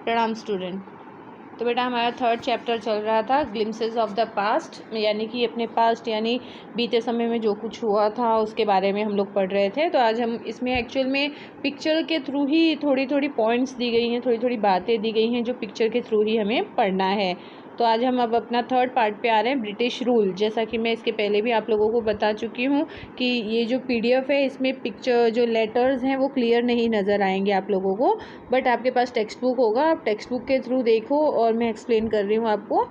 प्रणाम स्टूडेंट। तो बेटा हमारा थर्ड चैप्टर चल रहा था ग्लिम्सेस ऑफ द पास्ट, यानी कि अपने पास्ट यानी बीते समय में जो कुछ हुआ था उसके बारे में हम लोग पढ़ रहे थे। तो आज हम इसमें एक्चुअल में पिक्चर के थ्रू ही थोड़ी थोड़ी पॉइंट्स दी गई हैं, थोड़ी थोड़ी बातें दी गई हैं जो पिक्चर के थ्रू ही हमें पढ़ना है। तो आज हम अब अपना थर्ड पार्ट पे आ रहे हैं, ब्रिटिश रूल। जैसा कि मैं इसके पहले भी आप लोगों को बता चुकी हूँ कि ये जो पीडीएफ है इसमें पिक्चर जो लेटर्स हैं वो क्लियर नहीं नज़र आएंगे आप लोगों को, बट आपके पास टेक्स्ट बुक होगा, आप टेक्स्ट बुक के थ्रू देखो और मैं एक्सप्लेन कर रही हूँ आपको,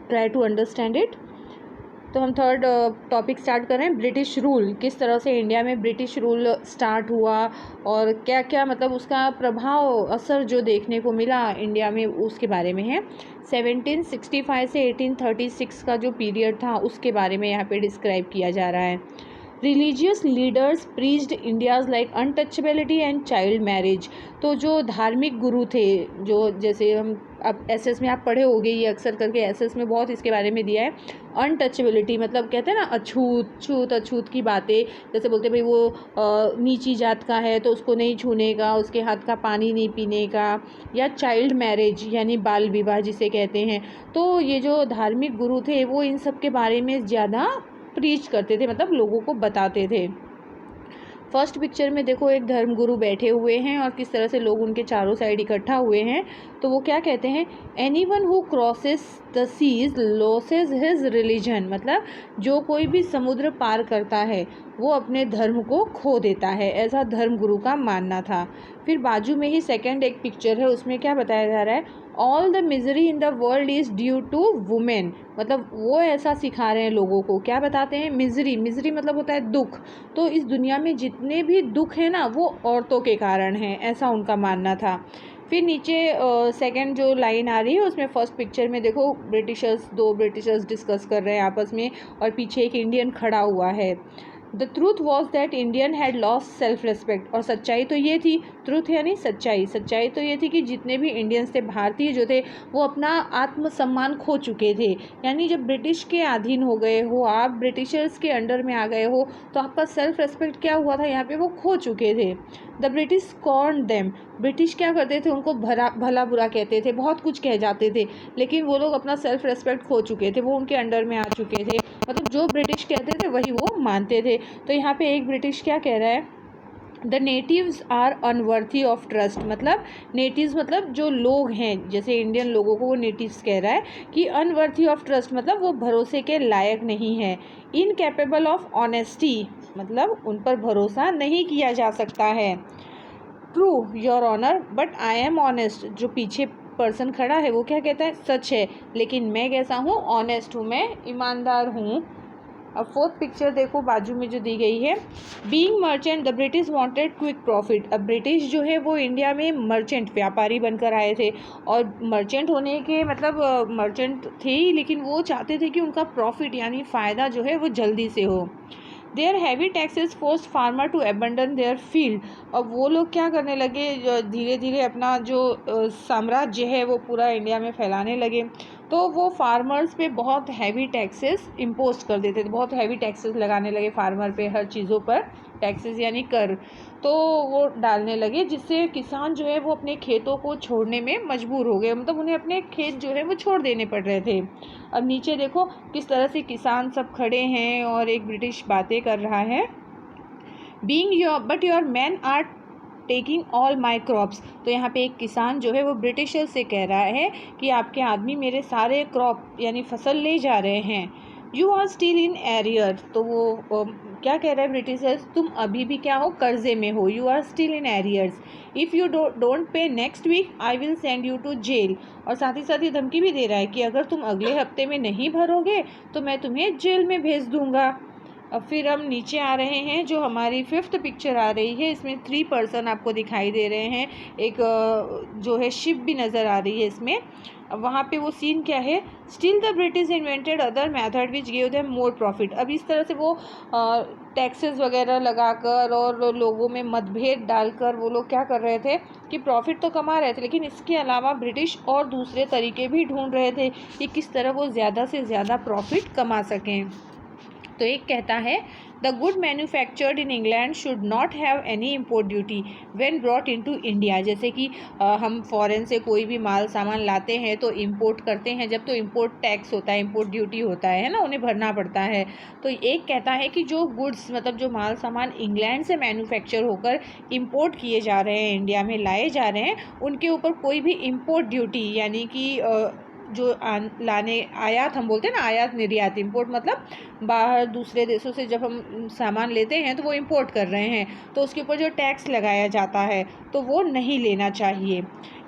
ट्राई टू अंडरस्टैंड इट। तो हम थर्ड टॉपिक स्टार्ट कर रहे हैं, ब्रिटिश रूल। किस तरह से इंडिया में ब्रिटिश रूल स्टार्ट हुआ और क्या क्या मतलब उसका प्रभाव असर जो देखने को मिला इंडिया में उसके बारे में है। 1765 से 1836 का जो पीरियड था उसके बारे में यहाँ पे डिस्क्राइब किया जा रहा है। Religious leaders preached India's like untouchability and child marriage. तो जो धार्मिक गुरु थे, जो जैसे हम अब एसएस में आप पढ़े होंगे, ये अक्सर करके एसएस में बहुत इसके बारे में दिया है। अनटचेबिलिटी मतलब कहते हैं ना अछूत अछूत की बातें, जैसे बोलते भाई वो नीची जात का है तो उसको नहीं छूने का, उसके हाथ का पानी नहीं पीने का, या चाइल्ड मैरिज यानी बाल विवाह जिसे कहते हैं। तो ये जो धार्मिक गुरु थे वो इन सब के बारे में ज़्यादा प्रीच करते थे, मतलब लोगों को बताते थे। फर्स्ट पिक्चर में देखो एक धर्मगुरु बैठे हुए हैं और किस तरह से लोग उनके चारों साइड इकट्ठा हुए हैं। तो वो क्या कहते हैं, anyone who crosses the seas loses his religion, मतलब जो कोई भी समुद्र पार करता है वो अपने धर्म को खो देता है, ऐसा धर्मगुरु का मानना था। फिर बाजू में ही सेकंड एक पिक्चर है, उसमें क्या बताया जा रहा है, all the misery in the world is due to women. मतलब वो ऐसा सिखा रहे हैं लोगों को, क्या बताते हैं, मिजरी, मिजरी मतलब होता है दुख। तो इस दुनिया में जितने भी दुख है ना वो औरतों के कारण हैं, ऐसा उनका मानना था। फिर नीचे सेकंड जो लाइन आ रही है उसमें फर्स्ट पिक्चर में देखो दो ब्रिटिशर्स डिस्कस कर रहे हैं आपस में और पीछे एक इंडियन खड़ा हुआ है। The truth was that Indian had lost self respect. और सच्चाई तो ये थी, ट्रूथ यानी सच्चाई, सच्चाई तो ये थी कि जितने भी इंडियंस थे, भारतीय जो थे, वो अपना आत्मसम्मान खो चुके थे। यानी जब ब्रिटिश के अधीन हो गए हो, आप ब्रिटिशर्स के अंडर में आ गए हो, तो आपका सेल्फ रिस्पेक्ट क्या हुआ था, यहाँ पे वो खो चुके थे। The British scorn them. British क्या करते थे, उनको भला बुरा कहते थे, बहुत कुछ कह जाते थे, लेकिन वो लोग अपना सेल्फ रिस्पेक्ट खो चुके थे, वो उनके अंडर में आ चुके थे, मतलब जो ब्रिटिश कहते थे वही वो मानते थे। तो यहाँ पे एक ब्रिटिश क्या कह रहा है, the natives are unworthy of trust. मतलब नेटिव्स मतलब जो लोग हैं, जैसे इंडियन लोगों को वो नेटिव्स कह रहा है कि अनवर्थी ऑफ ट्रस्ट मतलब वो भरोसे के लायक नहीं है। इनकैपेबल ऑफ ऑनेस्टी मतलब उन पर भरोसा नहीं किया जा सकता है। True your honour but I am honest. जो पीछे पर्सन खड़ा है वो क्या कहता है, सच है लेकिन मैं कैसा हूँ, ऑनेस्ट हूँ, मैं ईमानदार हूँ। अब फोर्थ पिक्चर देखो बाजू में जो दी गई है, being merchant the British wanted quick profit. अब ब्रिटिश जो है वो इंडिया में मर्चेंट व्यापारी बनकर आए थे, और मर्चेंट होने के मतलब मर्चेंट थे ही, लेकिन वो चाहते थे कि उनका प्रॉफिट यानी फ़ायदा जो है वो जल्दी से हो। Their heavy taxes force farmer to abandon their field. और वो लोग क्या करने लगे, धीरे धीरे अपना जो साम्राज्य है वो पूरा इंडिया में फैलाने लगे। तो वो फार्मर्स पे बहुत हैवी टैक्सेस इम्पोज कर देते थे, बहुत हैवी टैक्सेस लगाने लगे फार्मर पे, हर चीज़ों पर टैक्सेस यानी कर। तो वो डालने लगे जिससे किसान जो है वो अपने खेतों को छोड़ने में मजबूर हो गए, मतलब उन्हें अपने खेत जो है वो छोड़ देने पड़ रहे थे। अब नीचे देखो किस तरह से किसान सब खड़े हैं और एक ब्रिटिश बातें कर रहा है, being your but your man are taking all my crops. तो यहाँ पे एक किसान जो है वो ब्रिटिशर से कह रहा है कि आपके आदमी मेरे सारे क्रॉप यानी फसल ले जा रहे हैं। You are still in arrear. तो वो क्या कह रहा है ब्रिटिशर्स, तुम अभी भी क्या हो, कर्जे में हो, you are still in arrears. If you don't pay next week I will send you to jail. और साथ ही ये धमकी भी दे रहा है कि अगर तुम अगले हफ्ते में नहीं भरोगे तो मैं तुम्हें जेल में भेज दूंगा। अब फिर हम नीचे आ रहे हैं, जो हमारी फिफ्थ पिक्चर आ रही है, इसमें 3 पर्सन आपको दिखाई दे रहे हैं। एक जो है शिप भी नज़र आ रही है इसमें। अब वहाँ पे वो सीन क्या है, still the British invented other method which give them more profit. अब इस तरह से वो टैक्सेस वगैरह लगाकर और लोगों में मतभेद डालकर वो लोग क्या कर रहे थे कि प्रॉफिट तो कमा रहे थे, लेकिन इसके अलावा ब्रिटिश और दूसरे तरीके भी ढूंढ रहे थे कि किस तरह वो ज़्यादा से ज़्यादा प्रॉफिट कमा सकें। तो एक कहता है the good manufactured in England should not have any import duty when brought into India. जैसे कि हम फॉरेन से कोई भी माल सामान लाते हैं तो इंपोर्ट करते हैं जब, तो इंपोर्ट टैक्स होता है, इंपोर्ट ड्यूटी होता है ना, उन्हें भरना पड़ता है। तो एक कहता है कि जो गुड्स मतलब जो माल सामान इंग्लैंड से मैन्युफैक्चर होकर इंपोर्ट किए जा रहे हैं, इंडिया में लाए जा रहे हैं, उनके ऊपर कोई भी इंपोर्ट ड्यूटी यानी कि जो लाने आयात हम बोलते हैं ना, आयात निर्यात, इंपोर्ट मतलब बाहर दूसरे देशों से जब हम सामान लेते हैं तो वो इंपोर्ट कर रहे हैं तो उसके ऊपर जो टैक्स लगाया जाता है तो वो नहीं लेना चाहिए।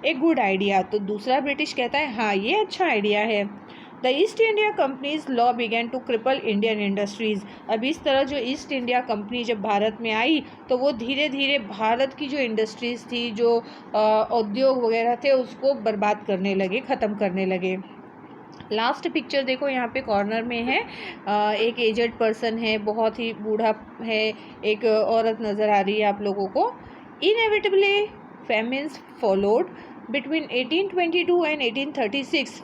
एक गुड आइडिया। तो दूसरा ब्रिटिश कहता है हाँ ये अच्छा आइडिया है। The East India Company's law began to cripple Indian industries. अब इस तरह जो ईस्ट इंडिया कंपनी जब भारत में आई तो वो धीरे धीरे भारत की जो इंडस्ट्रीज़ थी, जो उद्योग वगैरह थे, उसको बर्बाद करने लगे, ख़त्म करने लगे। लास्ट पिक्चर देखो यहाँ पे कॉर्नर में है, एक एजड पर्सन है, बहुत ही बूढ़ा है, एक औरत नज़र आ रही है आप लोगों को। Inevitably famines followed between 1822 and 1836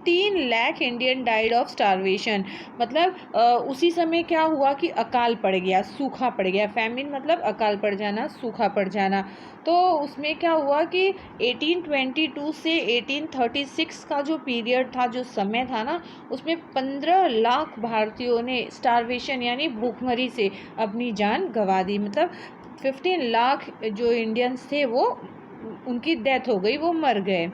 15 lakh Indian died of starvation. मतलब उसी समय क्या हुआ कि अकाल पड़ गया, सूखा पड़ गया। फैमिन मतलब अकाल पड़ जाना, सूखा पड़ जाना। तो उसमें क्या हुआ कि 1822 से 1836 का जो पीरियड था, जो समय था ना, उसमें 15 लाख भारतीयों ने स्टारवेशन यानी भूखमरी से अपनी जान गंवा दी। मतलब 15 लाख जो इंडियंस थे वो उनकी डेथ हो गई, वो मर गए।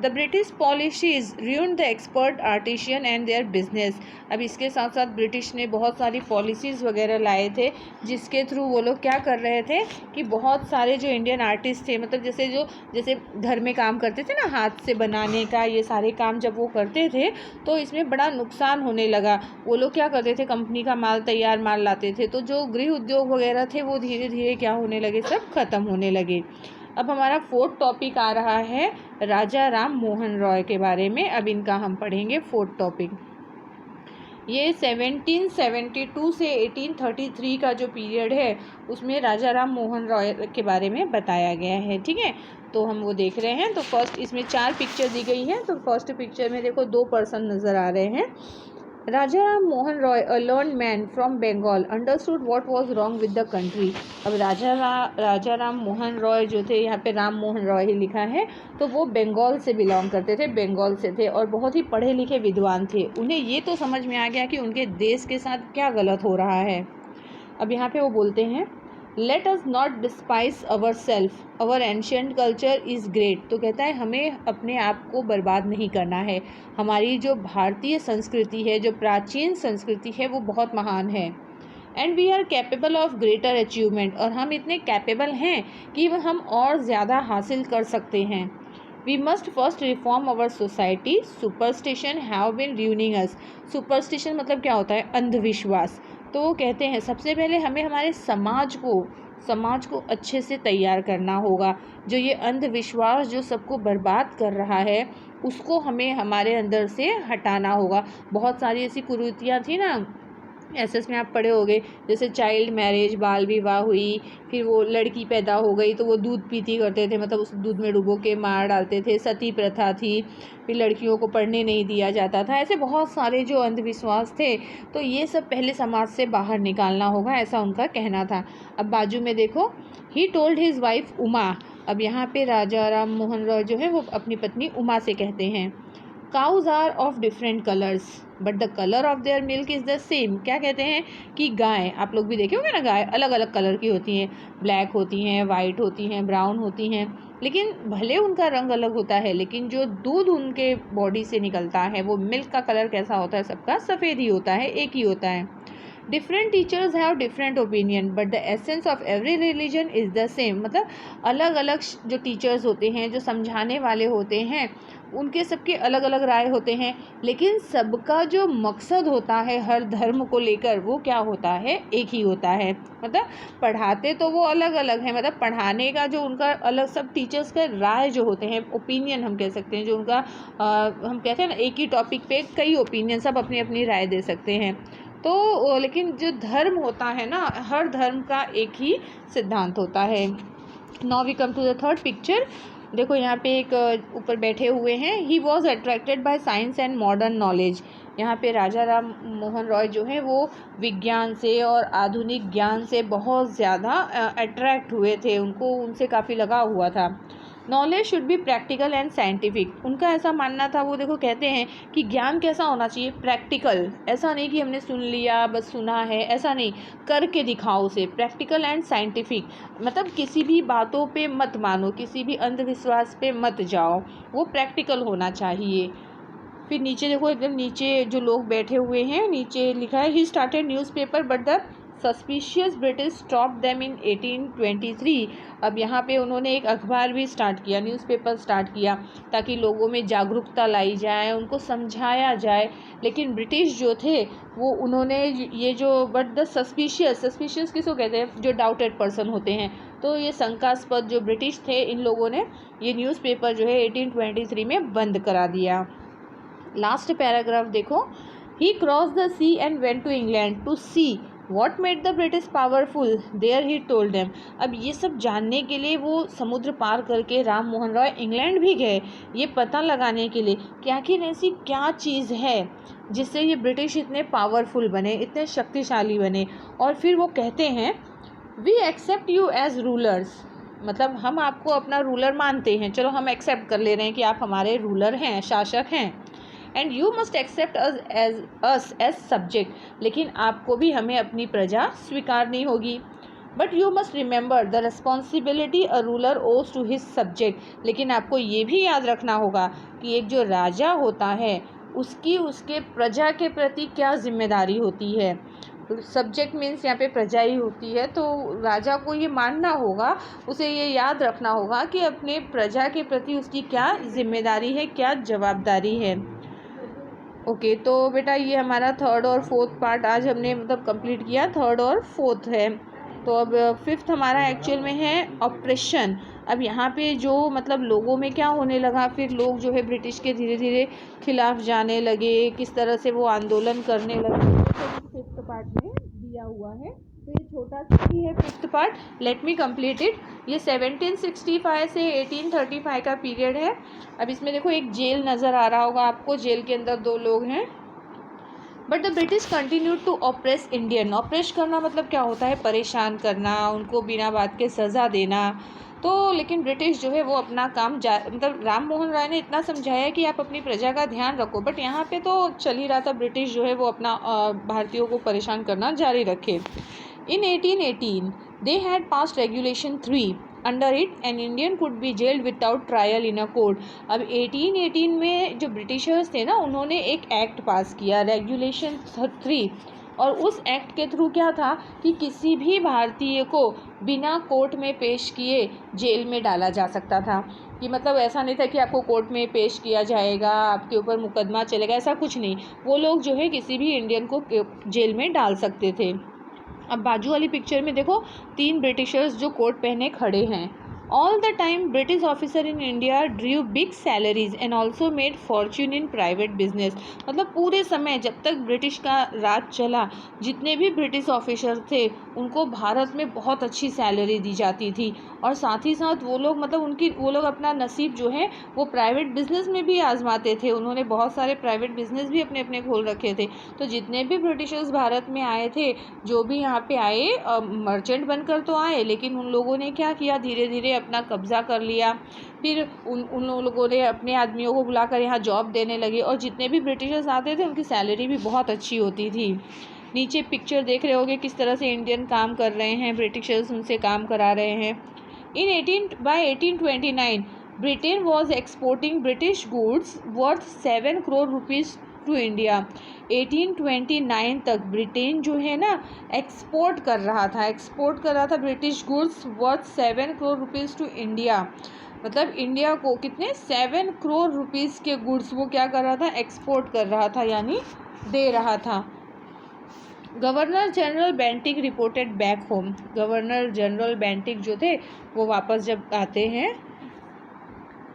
The British policies ruined the expert artisan and their business. अब इसके साथ साथ ब्रिटिश ने बहुत सारी पॉलिसीज़ वगैरह लाए थे जिसके थ्रू वो लोग क्या कर रहे थे कि बहुत सारे जो इंडियन आर्टिस्ट थे, मतलब जैसे घर में काम करते थे ना, हाथ से बनाने का, ये सारे काम जब वो करते थे तो इसमें बड़ा नुकसान होने लगा। वो लोग क्या करते थे, कंपनी का माल, तैयार माल लाते थे, तो जो गृह उद्योग वगैरह थे वो धीरे धीरे क्या होने लगे, सब ख़त्म होने लगे। अब हमारा फोर्थ टॉपिक आ रहा है राजा राम मोहन रॉय के बारे में। अब इनका हम पढ़ेंगे फोर्थ टॉपिक। ये 1772 से 1833 का जो पीरियड है उसमें राजा राम मोहन रॉय के बारे में बताया गया है। ठीक है, तो हम वो देख रहे हैं। तो फर्स्ट इसमें 4 पिक्चर दी गई हैं। तो फर्स्ट पिक्चर में देखो 2 पर्सन नज़र आ रहे हैं। राजा Ram Mohan Roy, a learned man from Bengal, understood what was wrong with the country। अब राजा राम मोहन रॉय जो थे, यहाँ पे राम मोहन रॉय ही लिखा है, तो वो बंगाल से बिलोंग करते थे, बंगाल से थे और बहुत ही पढ़े लिखे विद्वान थे। उन्हें ये तो समझ में आ गया कि उनके देश के साथ क्या गलत हो रहा है। अब यहाँ पे वो बोलते हैं let us not despise our self, our ancient culture is great. तो कहता है हमें अपने आप को बर्बाद नहीं करना है। हमारी जो भारतीय संस्कृति है, जो प्राचीन संस्कृति है, वो बहुत महान है। And we are capable of greater achievement, और हम इतने कैपेबल हैं कि हम और ज़्यादा हासिल कर सकते हैं। We must first reform our society, superstition have been ruining us. Superstition मतलब क्या होता है, अंधविश्वास। तो वो कहते हैं सबसे पहले हमें हमारे समाज को अच्छे से तैयार करना होगा। जो ये अंधविश्वास जो सबको बर्बाद कर रहा है उसको हमें हमारे अंदर से हटाना होगा। बहुत सारी ऐसी कुरीतियाँ थी ना, एसएस में आप पढ़े होंगे, जैसे चाइल्ड मैरिज, बाल विवाह हुई, फिर वो लड़की पैदा हो गई तो वो दूध पीती करते थे, मतलब उस दूध में डुबो के मार डालते थे, सती प्रथा थी, फिर लड़कियों को पढ़ने नहीं दिया जाता था। ऐसे बहुत सारे जो अंधविश्वास थे, तो ये सब पहले समाज से बाहर निकालना होगा, ऐसा उनका कहना था। अब बाजू में देखो, he told his wife Uma. अब यहाँ पे राजा राम मोहन रॉय जो है वो अपनी पत्नी उमा से कहते हैं cows are of different colours but the colour of their milk is the same. क्या कहते हैं कि गाय, आप लोग भी देखे होंगे ना, गाय अलग अलग कलर की होती हैं, ब्लैक होती हैं, वाइट होती हैं, ब्राउन होती हैं, लेकिन भले उनका रंग अलग होता है लेकिन जो दूध उनके बॉडी से निकलता है वो मिल्क का कलर कैसा होता है, सबका सफ़ेद ही होता है, एक ही होता है। Different teachers have different opinion but the essence of every religion is the same. मतलब अलग अलग जो टीचर्स होते हैं, जो समझाने वाले होते हैं, उनके सबके अलग अलग राय होते हैं, लेकिन सबका जो मकसद होता है हर धर्म को लेकर वो क्या होता है, एक ही होता है। मतलब पढ़ाते तो वो अलग अलग हैं, मतलब पढ़ाने का जो उनका अलग, सब टीचर्स के राय जो होते हैं, ओपिनियन हम कह सकते हैं, जो उनका हम कहते हैं ना, एक ही टॉपिक पे कई ओपिनियन, सब अपनी अपनी राय दे सकते हैं। तो लेकिन जो धर्म होता है ना, हर धर्म का एक ही सिद्धांत होता है। Now we come to the third picture. देखो यहाँ पे एक ऊपर बैठे हुए हैं। He was attracted by science and modern knowledge. यहाँ पे राजा राम मोहन रॉय जो हैं वो विज्ञान से और आधुनिक ज्ञान से बहुत ज़्यादा अट्रैक्ट हुए थे, उनको उनसे काफ़ी लगाव हुआ था। Knowledge should be practical and scientific, उनका ऐसा मानना था। वो देखो कहते हैं कि ज्ञान कैसा होना चाहिए, प्रैक्टिकल, ऐसा नहीं कि हमने सुन लिया बस सुना है, ऐसा नहीं, करके दिखाओ उसे, प्रैक्टिकल एंड साइंटिफिक, मतलब किसी भी बातों पे मत मानो, किसी भी अंधविश्वास पे मत जाओ, वो प्रैक्टिकल होना चाहिए। फिर नीचे देखो, एकदम नीचे जो लोग बैठे हुए हैं, नीचे लिखा है he started newspaper but the suspicious British stop them in 1823। अब यहाँ पे उन्होंने एक अखबार भी स्टार्ट किया, न्यूज़पेपर स्टार्ट किया, ताकि लोगों में जागरूकता लाई जाए, उनको समझाया जाए। लेकिन ब्रिटिश जो थे वो उन्होंने ये जो बट द सस्पिशियस किसको कहते हैं, जो डाउटेड पर्सन होते हैं, तो ये शंकास्पद जो ब्रिटिश थे, इन लोगों ने ये न्यूज़पेपर जो है 1823 में बंद करा दिया। लास्ट पैराग्राफ देखो, he cross the sea and went to England to see what made the British powerful there he told them. अब ये सब जानने के लिए वो समुद्र पार करके राम मोहन रॉय इंग्लैंड भी गए, ये पता लगाने के लिए कि आखिर ऐसी क्या चीज़ है जिससे ये ब्रिटिश इतने पावरफुल बने, इतने शक्तिशाली बने। और फिर वो कहते हैं we accept you as rulers, मतलब हम आपको अपना रूलर मानते हैं, चलो हम एक्सेप्ट कर ले रहे हैं कि आप हमारे रूलर हैं, शासक हैं। And you must accept us as subject, लेकिन आपको भी हमें अपनी प्रजा स्वीकारनी होगी। But you must remember the responsibility a ruler owes to his subject, लेकिन आपको ये भी याद रखना होगा कि एक जो राजा होता है उसकी उसके प्रजा के प्रति क्या जिम्मेदारी होती है। सब्जेक्ट मीन्स यहाँ पे प्रजा ही होती है, तो राजा को ये मानना होगा, उसे ये याद रखना होगा कि अपने प्रजा के प्रति उसकी क्या जिम्मेदारी है, क्या जवाबदारी है। ओके, तो बेटा ये हमारा थर्ड और फोर्थ पार्ट आज हमने मतलब कंप्लीट किया, थर्ड और फोर्थ है। तो अब फिफ्थ हमारा एक्चुअल में है ऑपरेशन। अब यहाँ पे जो मतलब लोगों में क्या होने लगा, फिर लोग जो है ब्रिटिश के धीरे धीरे खिलाफ जाने लगे, किस तरह से वो आंदोलन करने लगे, तो फिफ्थ पार्ट में दिया हुआ है। तो ये छोटा सा ही है fifth part, let me complete it. ये 1765 से 1835 का पीरियड है। अब इसमें देखो एक जेल नज़र आ रहा होगा आपको, जेल के अंदर दो लोग हैं। But the British continued to oppress Indian, oppress करना मतलब क्या होता है, परेशान करना, उनको बिना बात के सज़ा देना। तो लेकिन ब्रिटिश जो है वो अपना काम मतलब राम मोहन राय ने इतना समझाया कि आप अपनी प्रजा का ध्यान रखो, बट यहाँ पे तो चल ही रहा था, ब्रिटिश जो है वो अपना भारतीयों को परेशान करना जारी रखे। In 1818, they had passed Regulation 3. Under it, an Indian could be jailed without trial in a court. अब 1818 में जो ब्रिटिशर्स थे ना, उन्होंने एक एक्ट पास किया, रेगुलेशन 3, और उस एक्ट के थ्रू क्या था कि किसी भी भारतीय को बिना कोर्ट में पेश किए जेल में डाला जा सकता था। कि मतलब ऐसा नहीं था कि आपको कोर्ट में पेश किया जाएगा, आपके ऊपर मुकदमा चलेगा, ऐसा कुछ नहीं। वो लोग जो है किसी भी इंडियन को जेल में डाल सकते थे। अब बाजू वाली पिक्चर में देखो, 3 ब्रिटिशर्स जो कोट पहने खड़े हैं। All the time British officer in India ड्रीव big salaries and also made Fortune in private business. मतलब पूरे समय जब तक ब्रिटिश का राज चला, जितने भी ब्रिटिश ऑफिसर थे उनको भारत में बहुत अच्छी सैलरी दी जाती थी, और साथ ही साथ वो लोग मतलब वो लोग अपना नसीब जो है वो प्राइवेट बिजनेस में भी आजमाते थे। उन्होंने बहुत सारे प्राइवेट बिजनेस भी अपने अपने खोल रखे थे। तो जितने भी ब्रिटिशर्स भारत में आए थे, जो भी यहाँ पे आए, मर्चेंट बनकर तो आए, लेकिन उन लोगों ने क्या किया, धीरे धीरे अपना कब्जा कर लिया। फिर उन लोगों ने अपने आदमियों को बुलाकर यहाँ जॉब देने लगे, और जितने भी ब्रिटिशर्स आते थे उनकी सैलरी भी बहुत अच्छी होती थी। नीचे पिक्चर देख रहे होगे किस तरह से इंडियन काम कर रहे हैं, ब्रिटिशर्स उनसे काम करा रहे हैं। By 1829, Britain was exporting British goods worth 7 crore rupees to India. 1829 तक ब्रिटेन जो है ना एक्सपोर्ट कर रहा था British goods worth 7 crore rupees to India. मतलब इंडिया को कितने 7 करोड़ रुपीज़ के गुड्स वो क्या कर रहा था, एक्सपोर्ट कर रहा था, यानी दे रहा था। Governor general Bentinck reported back home. Governor general Bentinck जो थे वो वापस जब आते हैं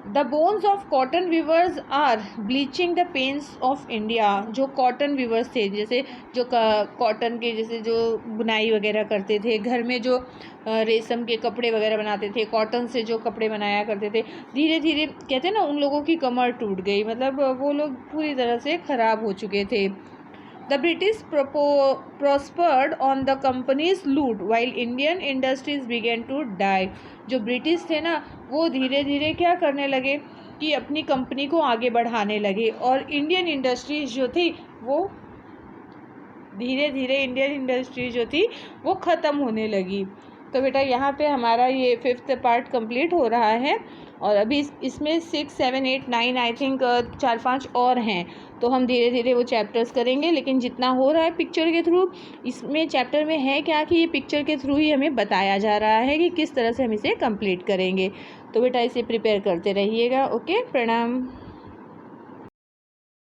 the bones of cotton weavers are bleaching the plains of India. जो कॉटन वीवर्स थे, जैसे जो कॉटन के जैसे जो बुनाई वगैरह करते थे, घर में जो रेशम के कपड़े वगैरह बनाते थे, कॉटन से जो कपड़े बनाया करते थे, धीरे धीरे कहते हैं ना उन लोगों की कमर टूट गई, मतलब वो लोग पूरी तरह से ख़राब हो चुके थे। The British prospered on the company's loot while Indian industries began to die। जो ब्रिटिश थे ना वो धीरे धीरे क्या करने लगे कि अपनी कंपनी को आगे बढ़ाने लगे, और इंडियन इंडस्ट्रीज जो थी वो धीरे धीरे जो थी वो ख़त्म होने लगी। तो बेटा यहाँ पे हमारा ये 5th पार्ट कंप्लीट हो रहा है, और अभी इसमें 6, 7, 8, 9 आई थिंक 4-5 और हैं, तो हम धीरे धीरे वो चैप्टर्स करेंगे। लेकिन जितना हो रहा है पिक्चर के थ्रू, इसमें चैप्टर में है क्या कि ये पिक्चर के थ्रू ही हमें बताया जा रहा है कि किस तरह से हम इसे कंप्लीट करेंगे। तो बेटा इसे प्रिपेयर करते रहिएगा। ओके, प्रणाम।